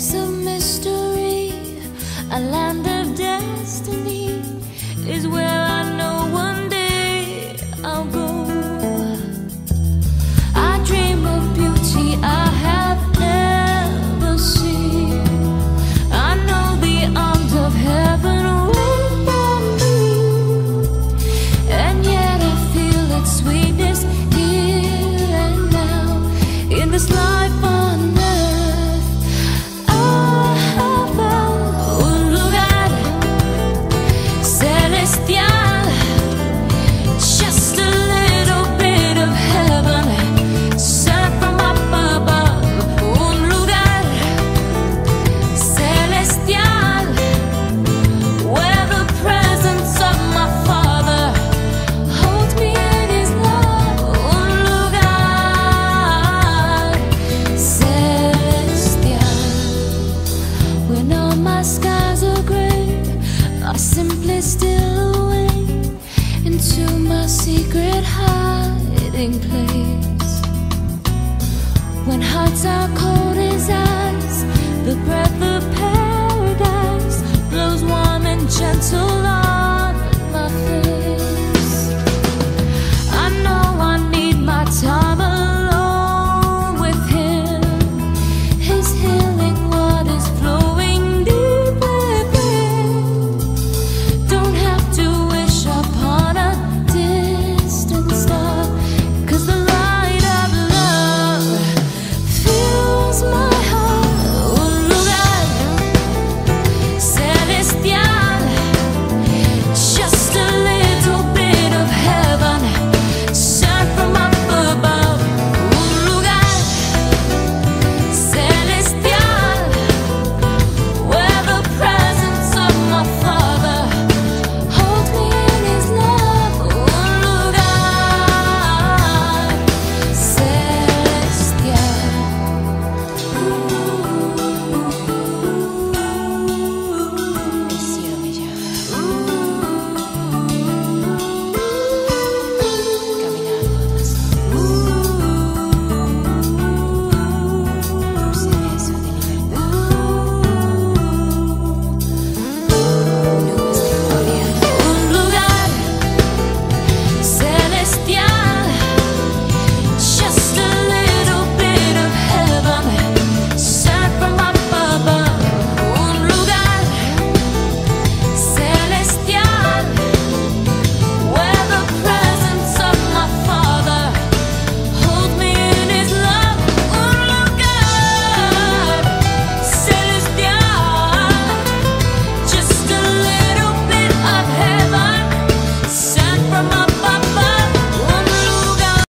place of mystery, a land of destiny, is where I know one day I'll go. I dream of beauty I have never seen. I know the arms of heaven wait for me, and yet I feel its sweetness here and now. In this life on earth, I have found un lugar celestial, just a little bit of heaven sent from up above. Un lugar celestial, where the presence of my Father holds me in His love. Un lugar celestial, when all my skies are gray, I simply steal away into my secret hiding place. When hearts are cold as ice,